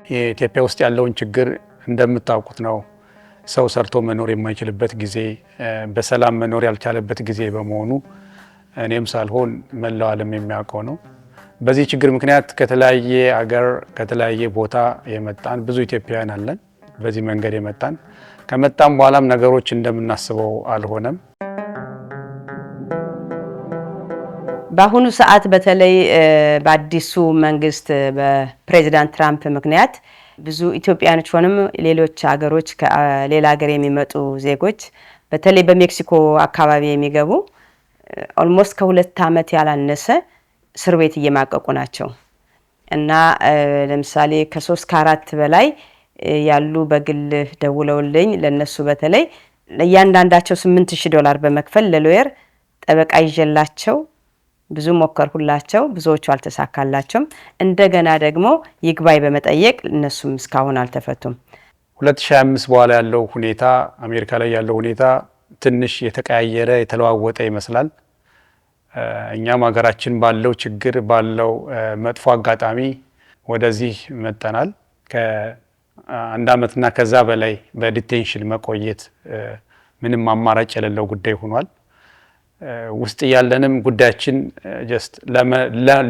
የኢትዮጵያ ውስጥ ያለውን ችግር እንደምታውቁት ነው። ሰው ሰርቶ መኖር የማይችልበት ጊዜ፣ በሰላም መኖር ያልቻለበት ጊዜ በመሆኑ እኔም ሳልሆን መላው ዓለም የሚያውቀው ነው። በዚህ ችግር ምክንያት ከተለያየ አገር ከተለያየ ቦታ የመጣን ብዙ ኢትዮጵያውያን አለን። በዚህ መንገድ የመጣን ከመጣም በኋላም ነገሮች እንደምናስበው አልሆነም። በአሁኑ ሰዓት በተለይ በአዲሱ መንግስት በፕሬዚዳንት ትራምፕ ምክንያት ብዙ ኢትዮጵያኖች ሆነም ሌሎች ሀገሮች ከሌላ ሀገር የሚመጡ ዜጎች በተለይ በሜክሲኮ አካባቢ የሚገቡ ኦልሞስት ከ2 ዓመት ያላነሰ እስር ቤት እየማቀቁ ናቸው እና ለምሳሌ ከ3 ከ4 በላይ ያሉ በግል ደውለውልኝ ለነሱ በተለይ ለእያንዳንዳቸው $8,000 በመክፈል ለሎየር ጠበቃ ይዤላቸው ብዙ ሞከርሁላቸው። ብዙዎቹ አልተሳካላቸውም። እንደገና ደግሞ ይግባይ በመጠየቅ እነሱም እስካሁን አልተፈቱም። 2025 በኋላ ያለው ሁኔታ አሜሪካ ላይ ያለው ሁኔታ ትንሽ የተቀያየረ የተለዋወጠ ይመስላል። እኛም ሀገራችን ባለው ችግር ባለው መጥፎ አጋጣሚ ወደዚህ መጠናል። ከ1 ዓመትና ከዛ በላይ በዲቴንሽን መቆየት ምንም አማራጭ የሌለው ጉዳይ ሆኗል። ውስጥ ያለንም ጉዳያችን ጀስት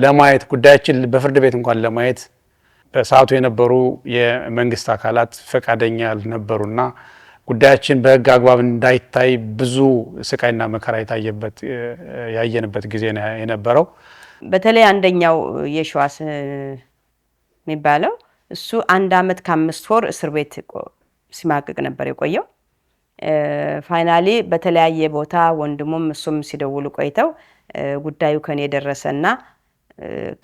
ለማየት ጉዳያችን በፍርድ ቤት እንኳን ለማየት በሰዓቱ የነበሩ የመንግስት አካላት ፈቃደኛ ያልነበሩና ጉዳያችን በሕግ አግባብ እንዳይታይ ብዙ ስቃይና መከራ ያየንበት ጊዜ የነበረው። በተለይ አንደኛው የሸዋስ የሚባለው እሱ 1 ዓመት ከ5 ወር እስር ቤት ሲማቅቅ ነበር የቆየው። ፋይናሊ በተለያየ ቦታ ወንድሙም እሱም ሲደውሉ ቆይተው ጉዳዩ ከኔ ደረሰና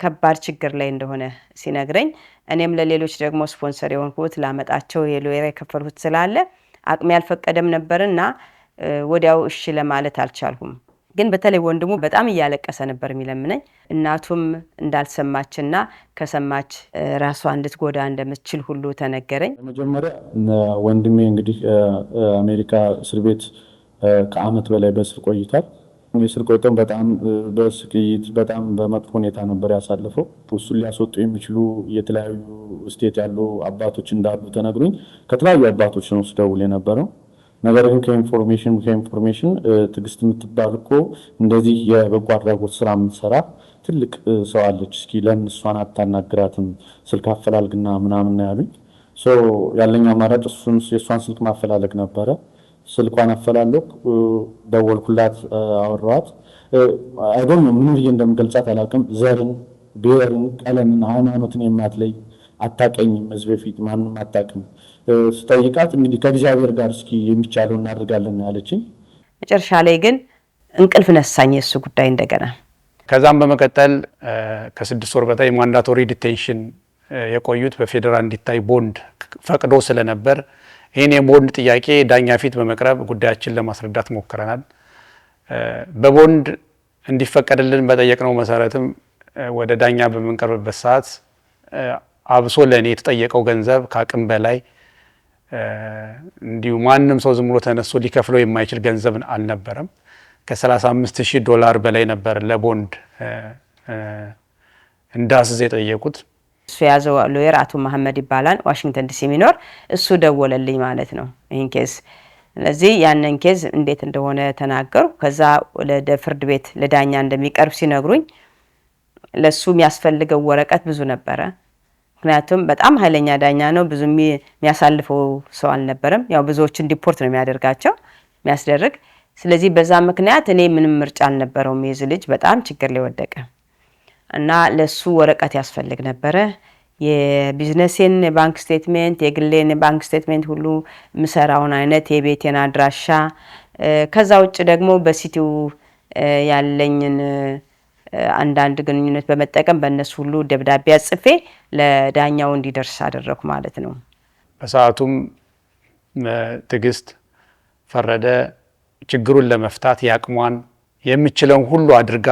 ከባድ ችግር ላይ እንደሆነ ሲነግረኝ እኔም ለሌሎች ደግሞ ስፖንሰር የሆንኩት ላመጣቸው የሎየር የከፈልሁት ስላለ አቅሜ ያልፈቀደም ነበርና ወዲያው እሺ ለማለት አልቻልኩም። ግን በተለይ ወንድሙ በጣም እያለቀሰ ነበር የሚለምነኝ። እናቱም እንዳልሰማችና ከሰማች ራሷ እንድትጎዳ እንደምትችል ሁሉ ተነገረኝ። መጀመሪያ ወንድሜ እንግዲህ አሜሪካ እስር ቤት ከዓመት በላይ በእስር ቆይቷል። የእስር ቆይታው በጣም በስቅይት በጣም በመጥፎ ሁኔታ ነበር ያሳለፈው። እሱን ሊያስወጡ የሚችሉ የተለያዩ ስቴት ያሉ አባቶች እንዳሉ ተነግሮኝ ከተለያዩ አባቶች ነው ስደውል የነበረው። ነገር ግን ከኢንፎርሜሽን ትግስት የምትባል እኮ እንደዚህ የበጎ አድራጎት ስራ የምትሰራ ትልቅ ሰው አለች፣ እስኪ ለምን እሷን አታናግራትም? ስልክ አፈላልግና ምናምን ያሉኝ። ያለኝ አማራጭ የእሷን ስልክ ማፈላለግ ነበረ። ስልኳን አፈላለኩ፣ ደወልኩላት፣ አወራኋት። አይዶን ምን ብዬ እንደምገልጻት አላውቅም። ዘርን፣ ብሔርን፣ ቀለምን፣ ሃይማኖትን የማትለይ አታቀኝም። ህዝብ በፊት ማንም አታውቅም። ስጠይቃት እንግዲህ ከእግዚአብሔር ጋር እስኪ የሚቻለው እናደርጋለን ያለችኝ። መጨረሻ ላይ ግን እንቅልፍ ነሳኝ የሱ ጉዳይ እንደገና። ከዛም በመቀጠል ከ6 ወር በላይ ማንዳቶሪ ዲቴንሽን የቆዩት በፌደራል እንዲታይ ቦንድ ፈቅዶ ስለነበር ይህን የቦንድ ጥያቄ ዳኛ ፊት በመቅረብ ጉዳያችን ለማስረዳት ሞክረናል። በቦንድ እንዲፈቀድልን በጠየቅነው መሰረትም ወደ ዳኛ በምንቀርብበት ሰዓት አብሶ ለእኔ የተጠየቀው ገንዘብ ከአቅም በላይ እንዲሁ ማንም ሰው ዝም ብሎ ተነስቶ ሊከፍለው የማይችል ገንዘብ አልነበረም። $35,000 በላይ ነበር ለቦንድ እንዳስዝ የጠየቁት። እሱ የያዘው ሎየር አቶ መሐመድ ይባላል፣ ዋሽንግተን ዲሲ የሚኖር እሱ ደወለልኝ ማለት ነው ይህን ኬዝ። ስለዚህ ያንን ኬዝ እንዴት እንደሆነ ተናገሩ። ከዛ ወደ ፍርድ ቤት ለዳኛ እንደሚቀርብ ሲነግሩኝ ለሱ የሚያስፈልገው ወረቀት ብዙ ነበረ። ምክንያቱም በጣም ኃይለኛ ዳኛ ነው፣ ብዙ የሚያሳልፈው ሰው አልነበረም። ያው ብዙዎችን ዲፖርት ነው የሚያደርጋቸው የሚያስደርግ። ስለዚህ በዛ ምክንያት እኔ ምንም ምርጫ አልነበረውም። የዚህ ልጅ በጣም ችግር ላይ ወደቀ እና ለሱ ወረቀት ያስፈልግ ነበረ። የቢዝነሴን ባንክ ስቴትሜንት፣ የግሌን ባንክ ስቴትሜንት ሁሉ ምሰራውን አይነት የቤቴን አድራሻ፣ ከዛ ውጭ ደግሞ በሲቲው ያለኝን አንዳንድ ግንኙነት በመጠቀም በእነሱ ሁሉ ደብዳቤ አጽፌ ለዳኛው እንዲደርስ አደረኩ ማለት ነው። በሰዓቱም ትግስት ፈረደ ችግሩን ለመፍታት ያቅሟን የምችለውን ሁሉ አድርጋ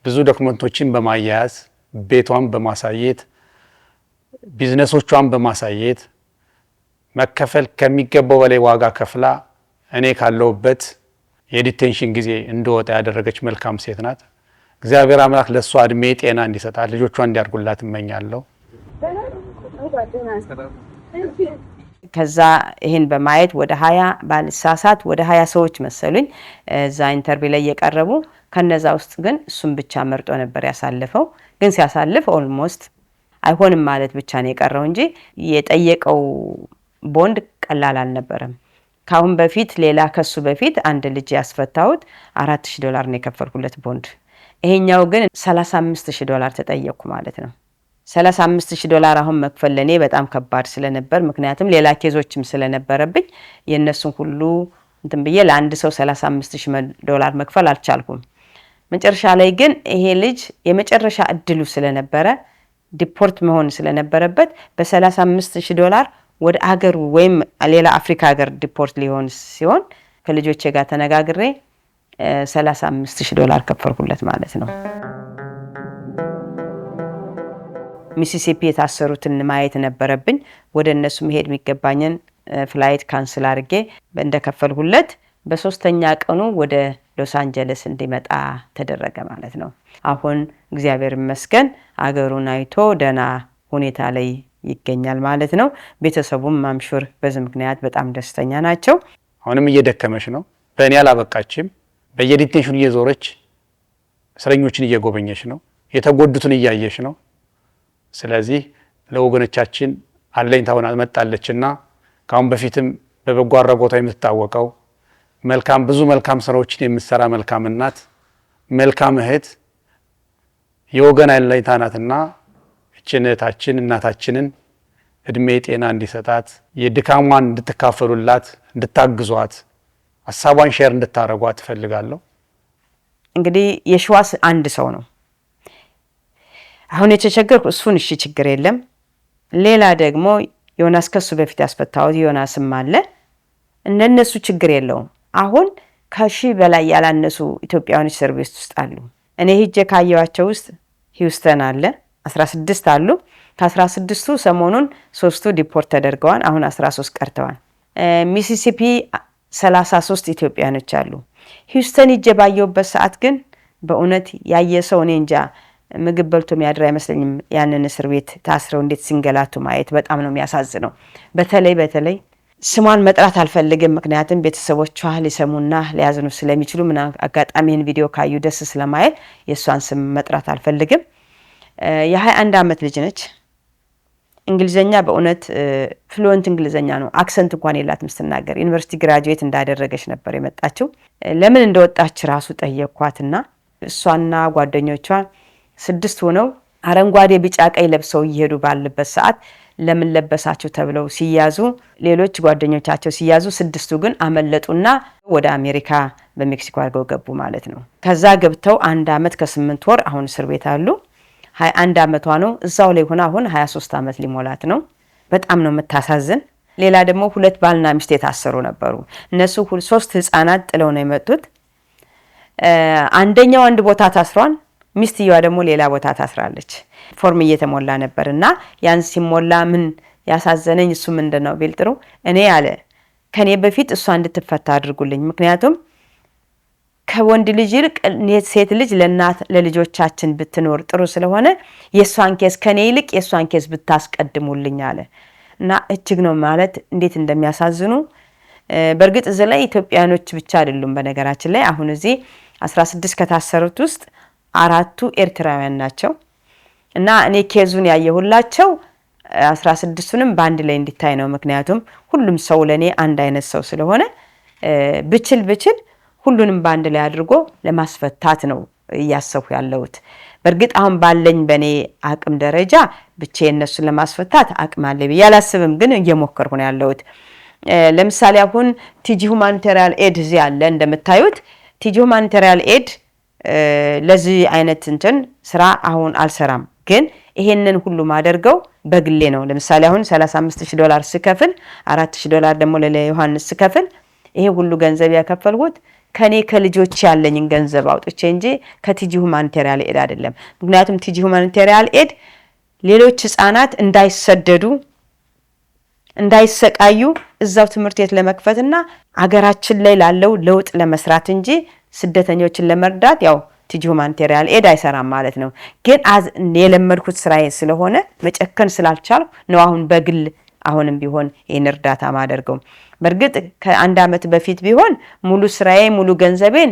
ብዙ ዶክመንቶችን በማያያዝ ቤቷን በማሳየት ቢዝነሶቿን በማሳየት መከፈል ከሚገባው በላይ ዋጋ ከፍላ እኔ ካለውበት የዲቴንሽን ጊዜ እንደወጣ ያደረገች መልካም ሴት ናት። እግዚአብሔር አምላክ ለሷ እድሜ ጤና እንዲሰጣት ልጆቿን እንዲያርጉላት እመኛለሁ። ከዛ ይሄን በማየት ወደ 20 ባልሳሳት ወደ 20 ሰዎች መሰሉኝ እዛ ኢንተርቪው ላይ የቀረቡ ከነዛ ውስጥ ግን እሱም ብቻ መርጦ ነበር ያሳለፈው ግን ሲያሳልፍ ኦልሞስት አይሆንም ማለት ብቻ ነው የቀረው እንጂ የጠየቀው ቦንድ ቀላል አልነበረም ካሁን በፊት ሌላ ከሱ በፊት አንድ ልጅ ያስፈታውት $4000 ነው የከፈልኩለት ቦንድ ይሄኛው ግን $35000 ተጠየቅኩ ማለት ነው $35000 አሁን መክፈል ለኔ በጣም ከባድ ስለነበር ምክንያቱም ሌላ ኬዞችም ስለነበረብኝ የነሱን ሁሉ እንትን በየ ለአንድ ሰው $35000 መክፈል አልቻልኩም መጨረሻ ላይ ግን ይሄ ልጅ የመጨረሻ እድሉ ስለነበረ ዲፖርት መሆን ስለነበረበት በ$35000 ወደ አገሩ ወይም ሌላ አፍሪካ ሀገር ዲፖርት ሊሆን ሲሆን ከልጆቼ ጋር ተነጋግሬ $35000 ከፈልኩለት ማለት ነው ሚሲሲፒ የታሰሩትን ማየት ነበረብኝ ወደ እነሱ መሄድ የሚገባኝን ፍላይት ካንስል አድርጌ እንደከፈልኩለት በሶስተኛ ቀኑ ወደ ሎስ አንጀለስ እንዲመጣ ተደረገ ማለት ነው አሁን እግዚአብሔር ይመስገን አገሩን አይቶ ደና ሁኔታ ላይ ይገኛል ማለት ነው ቤተሰቡም ማምሹር በዚህ ምክንያት በጣም ደስተኛ ናቸው አሁንም እየደከመሽ ነው በእኔ አላበቃችም በየዲቴንሽኑ እየዞረች እስረኞችን እየጎበኘሽ ነው የተጎዱትን እያየሽ ነው ስለዚህ ለወገኖቻችን አለኝታውን አመጣለችና ካሁን በፊትም በበጎ አድራጎቷ የምትታወቀው መልካም ብዙ መልካም ስራዎችን የምትሰራ መልካም እናት መልካም እህት የወገን አለኝታናትና እቺነታችን እናታችንን እድሜ ጤና እንዲሰጣት የድካሟን እንድትካፈሉላት እንድታግዟት ሐሳቧን ሼር እንድታረጓት ፈልጋለሁ እንግዲህ የሽዋስ አንድ ሰው ነው አሁን የተቸገርኩ እሱን እሺ ችግር የለም ሌላ ደግሞ ዮናስ ከሱ በፊት ያስፈታው ዮናስም አለ እነሱ ችግር የለውም አሁን ከሺ በላይ ያላነሱ ኢትዮጵያውያን ሰርቪስ ውስጥ አሉ እኔ ሄጄ ካየዋቸው ውስጥ ሂውስተን አለ 16 አሉ ከ16ቱ ሰሞኑን 3ቱ ዲፖርት ተደርገዋል አሁን 13 ቀርተዋል ሚሲሲፒ 33 ኢትዮጵያኖች አሉ ሂውስተን ሄጄ ባየውበት ሰዓት ግን በእውነት ያየሰው እኔ እንጃ ምግብ በልቶ የሚያድር አይመስለኝም ያንን እስር ቤት ታስረው እንዴት ሲንገላቱ ማየት በጣም ነው የሚያሳዝነው በተለይ ስሟን መጥራት አልፈልግም ምክንያቱም ቤተሰቦቿ ሊሰሙና ሊያዝኑ ስለሚችሉ ምን አጋጣሚን ቪዲዮ ካዩ ደስ ስለማይል የሷን ስም መጥራት አልፈልግም የ21 አመት ልጅ ነች እንግሊዘኛ በእውነት ፍሉዌንት እንግሊዘኛ ነው አክሰንት እንኳን የላትም ስትናገር ዩኒቨርሲቲ ግራጁዌት እንዳደረገች ነበር የመጣችው ለምን እንደወጣች ራሱ ጠየቅኳትና እሷና ጓደኞቿ 6 ሆነው አረንጓዴ ቢጫ ቀይ ለብሰው ይሄዱ ባለበት ሰዓት ለምን ለበሳችሁ ተብለው ሲያዙ ሌሎች ጓደኞቻቸው ሲያዙ 6ቱ ግን አመለጡና ወደ አሜሪካ በሜክሲኮ አድርገው ገቡ ማለት ነው ከዛ ገብተው 1 አመት ከ8 ወር አሁን እስር ቤት አሉ 21 አመቷ ነው እዛው ላይ ሆና አሁን 23 አመት ሊሞላት ነው በጣም ነው የምታሳዝን ሌላ ደግሞ 2 ባልና ሚስት የታሰሩ ነበሩ እነሱ 3 ህፃናት ጥለው ነው የመጡት አንደኛው አንድ ቦታ ታስሯል ሚስትየዋ ደግሞ ሌላ ቦታ ታስራለች ፎርም እየተሞላ ነበርና ያን ሲሞላ ምን ያሳዘነኝ እሱ ምንድነው ቢልጥሩ እኔ ያለ ከኔ በፊት እሷ እንድትፈታ አድርጉልኝ ምክንያቱም ከወንድ ልጅ ይልቅ ሴት ልጅ ለናት ለልጆቻችን ብትኖር ጥሩ ስለሆነ የሷን ኬስ ከኔ ይልቅ የሷን ኬስ ብታስቀድሙልኝ አለ እና እጅግ ነው ማለት እንዴት እንደሚያሳዝኑ በርግጥ እዚህ ላይ ኢትዮጵያኖች ብቻ አይደሉም በነገራችን ላይ አሁን እዚህ 16 ከታሰሩት ውስጥ 4ቱ ኤርትራውያን ናቸው እና እኔ ኬዙን ያየሁላቸው 16ቱንም ባንድ ላይ እንዲታይ ነው ምክንያቱም ሁሉም ሰው ለኔ አንድ አይነት ሰው ስለሆነ ብችል ሁሉንም ባንድ ላይ አድርጎ ለማስፈታት ነው ያሰብኩ ያለውት በርግጥ አሁን ባለኝ በኔ አቅም ደረጃ ብቻ እነሱን ለማስፈታት አቅም አለ ብያላስብም ግን እየሞከርኩ ነው ያለውት ለምሳሌ አሁን ቲጂ ሁማኒታሪያን ኤድ እዚህ አለ እንደምታዩት ቲጂ ሁማኒታሪያን ኤድ ለዚህ አይነት እንትን ስራ አሁን አልሰራም ግን ይሄንን ሁሉ ማደርገው በግሌ ነው ለምሳሌ አሁን $35000 ስከፍል $4000 ደግሞ ለዮሐንስ ስከፍል ይሄ ሁሉ ገንዘብ ያከፈልሁት ከኔ ከልጆች ያለኝን ገንዘብ አውጥቼ እንጂ ከቲጂ ሁማኒታሪያን ኤድ አይደለም ምክንያቱም ቲጂ ሁማኒታሪያን ኤድ ሌሎች ህፃናት እንዳይሰደዱ እንዳይሰቃዩ እዛው ትምህርት ቤት ለመክፈትና አገራችን ላይ ላለው ለውጥ ለመስራት እንጂ ስደተኞችን ለመርዳት ያው ቲጂ ሁማኒቴሪያን ኤድ አይሰራም ማለት ነው። ግን የለመድኩት ስራዬ ስለሆነ መጨከን ስላልቻልኩ ነው አሁን በግል አሁንም ቢሆን ይህን እርዳታ ማደርገው። በእርግጥ ከአንድ ዓመት በፊት ቢሆን ሙሉ ስራዬ ሙሉ ገንዘቤን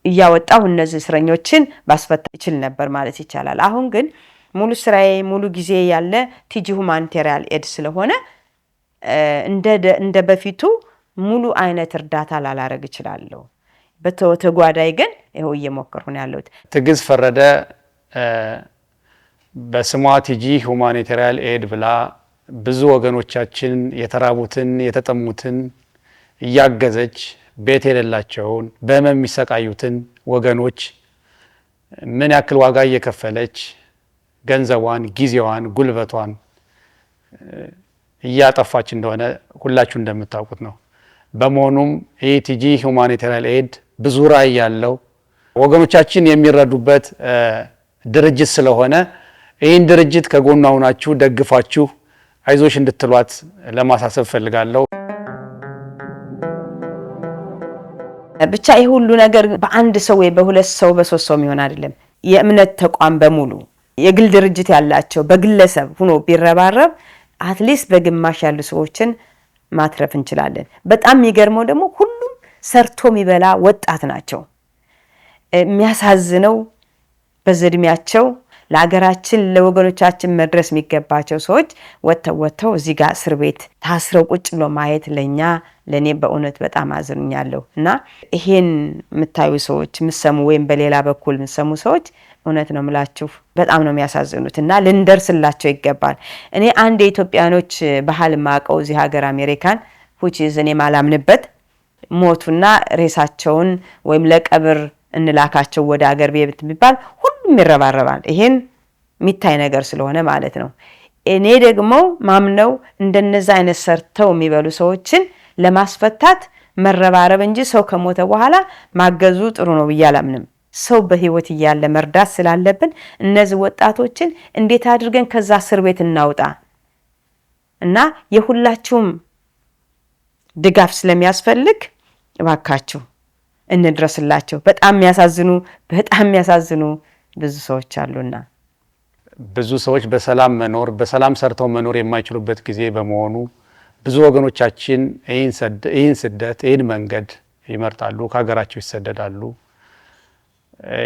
እያወጣሁ እነዚህ እስረኞችን ባስፈታ ይችል ነበር ማለት ይቻላል። አሁን ግን ሙሉ ስራዬ ሙሉ ጊዜ ያለ ቲጂ ሁማኒቴሪያን ኤድ ስለሆነ እንደ በፊቱ ሙሉ አይነት እርዳታ ላላረግ እችላለሁ። በተጓዳይ ግን ይሄው እየሞከርኩ ነው ያለሁት። ትዕግስት ፈረደ በስሟ ቲጂ ሁማኒቴሪያን ኤድ ብላ ብዙ ወገኖቻችን የተራቡትን የተጠሙትን እያገዘች ቤት የሌላቸውን በህመም የሚሰቃዩትን ወገኖች ምን ያክል ዋጋ እየከፈለች ገንዘቧን፣ ጊዜዋን፣ ጉልበቷን እያጠፋች እንደሆነ ሁላችሁ እንደምታውቁት ነው። በመሆኑም ይህ ቲጂ ሁማኒቴሪያን ኤድ ብዙ ራዕይ ያለው ወገኖቻችን የሚረዱበት ድርጅት ስለሆነ ይህን ድርጅት ከጎኗ ሆናችሁ ደግፋችሁ አይዞሽ እንድትሏት ለማሳሰብ ፈልጋለሁ። ብቻ ይህ ሁሉ ነገር በአንድ ሰው ወይ በሁለት ሰው በሶስት ሰው የሚሆን አይደለም። የእምነት ተቋም በሙሉ የግል ድርጅት ያላቸው በግለሰብ ሆኖ ቢረባረብ አትሊስት በግማሽ ያሉ ሰዎችን ማትረፍ እንችላለን። በጣም የሚገርመው ደግሞ ሁሉም ሰርቶ የሚበላ ወጣት ናቸው። የሚያሳዝነው በዘድሚያቸው ለሀገራችን ለወገኖቻችን መድረስ የሚገባቸው ሰዎች ወጥተው እዚህ ጋር እስር ቤት ታስረው ቁጭ ብሎ ማየት ለኔ በእውነት በጣም አዝኛለሁ። እና ይሄን የምታዩ ሰዎች የምሰሙ ወይም በሌላ በኩል የምሰሙ ሰዎች እውነት ነው የምላችሁ በጣም ነው የሚያሳዝኑት እና ልንደርስላቸው ይገባል። እኔ አንድ የኢትዮጵያኖች ባህል ማቀው እዚህ ሀገር አሜሪካን which እኔ ማላምንበት ሞቱና ሬሳቸውን ወይም ለቀብር እንላካቸው ወደ ሀገር ቤት ቢባል ሁሉም ይረባረባል። ይሄን የሚታይ ነገር ስለሆነ ማለት ነው። እኔ ደግሞ ማምነው እንደነዛ አይነት ሰርተው የሚበሉ ሰዎችን ለማስፈታት መረባረብ እንጂ ሰው ከሞተ በኋላ ማገዙ ጥሩ ነው ብዬ አላምንም። ሰው በህይወት እያለ መርዳት ስላለብን እነዚህ ወጣቶችን እንዴት አድርገን ከዛ እስር ቤት እናውጣ እና የሁላችሁም ድጋፍ ስለሚያስፈልግ እባካችሁ እንድረስላቸው። በጣም የሚያሳዝኑ ብዙ ሰዎች አሉና ብዙ ሰዎች በሰላም ሰርተው መኖር የማይችሉበት ጊዜ በመሆኑ ብዙ ወገኖቻችን ይህን ስደት ይህን መንገድ ይመርጣሉ፣ ከሀገራቸው ይሰደዳሉ።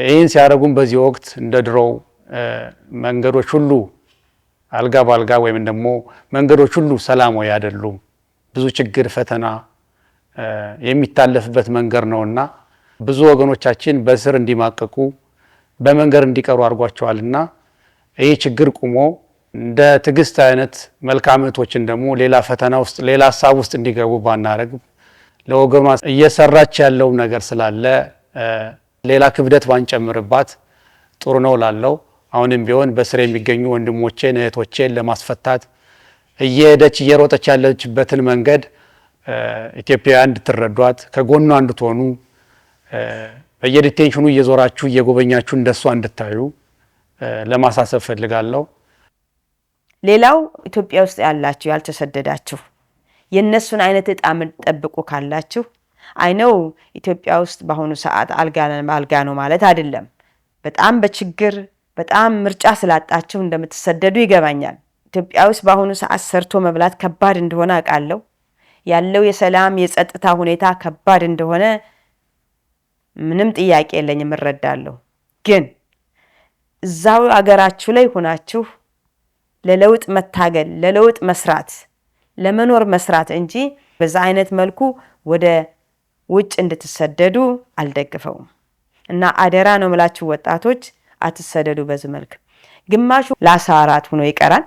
ይህን ሲያደርጉም በዚህ ወቅት እንደ ድሮው መንገዶች ሁሉ አልጋ ባልጋ ወይም ደግሞ መንገዶች ሁሉ ሰላማዊ አይደሉም። ብዙ ችግር፣ ፈተና የሚታለፍበት መንገድ ነውና ብዙ ወገኖቻችን በስር እንዲማቀቁ በመንገድ እንዲቀሩ አድርጓቸዋልና ይህ ችግር ቁሞ እንደ ትዕግስት አይነት መልካም እህቶችን ደግሞ ሌላ ፈተና ውስጥ ሌላ ሀሳብ ውስጥ እንዲገቡ ባናረግ ለወገኗ እየሰራች ያለው ነገር ስላለ ሌላ ክብደት ባንጨምርባት ጥሩ ነው ላለው። አሁንም ቢሆን በስር የሚገኙ ወንድሞቼን እህቶቼን ለማስፈታት እየሮጠች ያለችበትን መንገድ ኢትዮጵያውያን እንድትረዷት ከጎኗ እንድትሆኑ በየዲቴንሽኑ እየዞራችሁ እየጎበኛችሁ እንደሷ እንድታዩ ለማሳሰብ ፈልጋለሁ። ሌላው ኢትዮጵያ ውስጥ ያላችሁ ያልተሰደዳችሁ የነሱን አይነት እጣ ጠብቁ ካላችሁ አይነው ኢትዮጵያ ውስጥ በአሁኑ ሰዓት አልጋ ነው ማለት አይደለም። በጣም በችግር በጣም ምርጫ ስላጣችሁ እንደምትሰደዱ ይገባኛል። ኢትዮጵያ ውስጥ በአሁኑ ሰዓት ሰርቶ መብላት ከባድ እንደሆነ አውቃለሁ። ያለው የሰላም የጸጥታ ሁኔታ ከባድ እንደሆነ ምንም ጥያቄ የለኝም፣ እረዳለሁ። ግን እዛው አገራችሁ ላይ ሆናችሁ ለለውጥ መታገል፣ ለለውጥ መስራት፣ ለመኖር መስራት እንጂ በዛ አይነት መልኩ ወደ ውጭ እንድትሰደዱ አልደግፈውም እና አደራ ነው የምላችሁ ወጣቶች አትሰደዱ በዚህ መልክ። ግማሹ ለ14 ሆኖ ይቀራል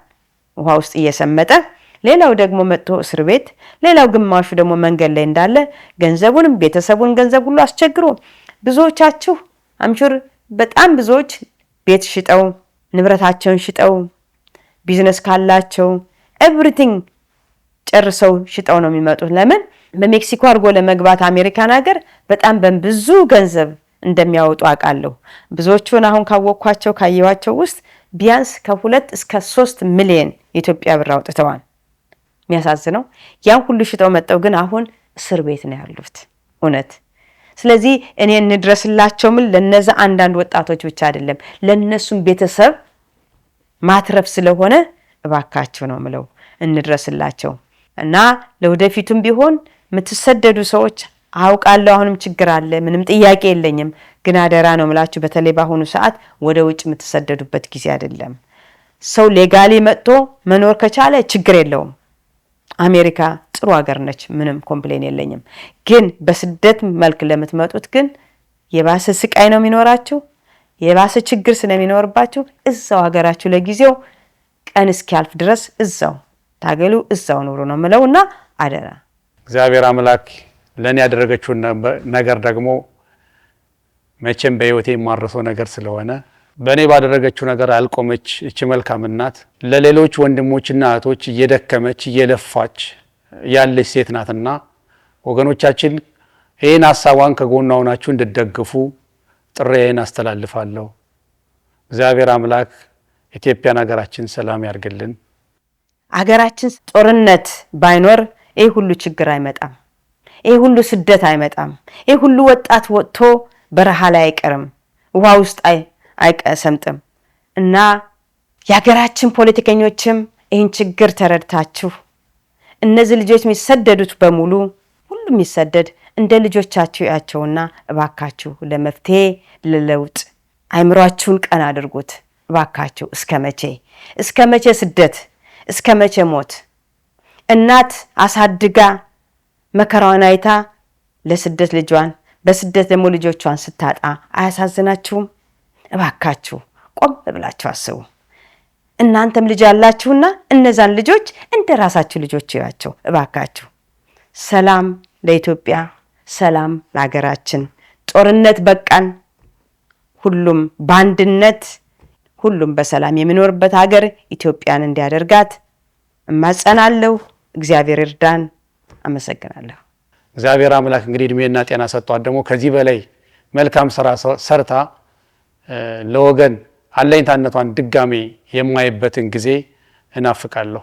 ውሃ ውስጥ እየሰመጠ፣ ሌላው ደግሞ መጥቶ እስር ቤት፣ ሌላው ግማሹ ደግሞ መንገድ ላይ እንዳለ ገንዘቡንም ቤተሰቡን ገንዘብ ሁሉ አስቸግሮ ብዙዎቻችሁ አምሹር በጣም ብዙዎች ቤት ሽጠው ንብረታቸውን ሽጠው ቢዝነስ ካላቸው ኤቭሪቲንግ ጨርሰው ሽጠው ነው የሚመጡት። ለምን በሜክሲኮ አድርጎ ለመግባት አሜሪካን ሀገር በጣም በብዙ ገንዘብ እንደሚያወጡ አውቃለሁ። ብዙዎቹን አሁን ካወቅኳቸው ካየዋቸው ውስጥ ቢያንስ ከ2 እስከ 3 ሚሊዮን የኢትዮጵያ ብር አውጥተዋል። የሚያሳዝነው ያን ሁሉ ሽጠው መጠው ግን አሁን እስር ቤት ነው ያሉት እውነት። ስለዚህ እኔ እንድረስላቸው ምን ለነዛ አንዳንድ ወጣቶች ብቻ አይደለም ለነሱም ቤተሰብ ማትረፍ ስለሆነ እባካችሁ ነው ምለው እንድረስላቸው እና ለወደፊቱም ቢሆን የምትሰደዱ ሰዎች አውቃለሁ አሁንም ችግር አለ ምንም ጥያቄ የለኝም ግን አደራ ነው ምላችሁ በተለይ ባሁኑ ሰዓት ወደ ውጭ የምትሰደዱበት ጊዜ አይደለም ሰው ሌጋሊ መጥቶ መኖር ከቻለ ችግር የለውም አሜሪካ ጥሩ ሀገር ነች ምንም ኮምፕሌን የለኝም ግን በስደት መልክ ለምትመጡት ግን የባሰ ስቃይ ነው የሚኖራችሁ የባሰ ችግር ስለሚኖርባችሁ እዛው ሀገራችሁ ለጊዜው ቀን እስኪያልፍ ድረስ እዛው ታገሉ እዛው ኑሩ ነው ምለውና አደራ እግዚአብሔር አምላክ ለኔ ያደረገችው ነገር ደግሞ መቼም በህይወቴ የማረሰው ነገር ስለሆነ በኔ ባደረገችው ነገር አልቆመች እቺ መልካም እናት ለሌሎች ወንድሞችና እህቶች እየደከመች እየለፋች ያለች ሴት ናትና ወገኖቻችን ይሄን ሐሳቧን ከጎኗ ሆናችሁ እንድትደግፉ ጥሬን አስተላልፋለሁ እግዚአብሔር አምላክ ኢትዮጵያን ሀገራችን ሰላም ያርግልን ሀገራችን ጦርነት ባይኖር ይሄ ሁሉ ችግር አይመጣም ይሄ ሁሉ ስደት አይመጣም ይሄ ሁሉ ወጣት ወጥቶ በረሃ ላይ አይቀርም ውሃ ውስጥ አይቀሰምጥም እና የሀገራችን ፖለቲከኞችም ይህን ችግር ተረድታችሁ እነዚህ ልጆች የሚሰደዱት በሙሉ ሁሉም የሚሰደድ እንደ ልጆቻችሁ ያቸውና እባካችሁ ለመፍትሄ ለለውጥ አይምሯችሁን ቀን አድርጉት እባካችሁ እስከ መቼ ስደት እስከ መቼ ሞት እናት አሳድጋ መከራዋን አይታ ለስደት ልጇን በስደት ደግሞ ልጆቿን ስታጣ አያሳዝናችሁም እባካችሁ ቆም ብላችሁ አስቡ እናንተም ልጅ ያላችሁና እነዛን ልጆች እንደ ራሳችሁ ልጆች ያያቸው እባካችሁ ሰላም ለኢትዮጵያ ሰላም ለሀገራችን ጦርነት በቃን ሁሉም በአንድነት ሁሉም በሰላም የሚኖርበት ሀገር ኢትዮጵያን እንዲያደርጋት እማጸናለሁ እግዚአብሔር ይርዳን አመሰግናለሁ እግዚአብሔር አምላክ እንግዲህ እድሜና ጤና ሰጥቷት ደግሞ ከዚህ በላይ መልካም ስራ ሰርታ ለወገን አለኝታነቷን ድጋሜ የማይበትን ጊዜ እናፍቃለሁ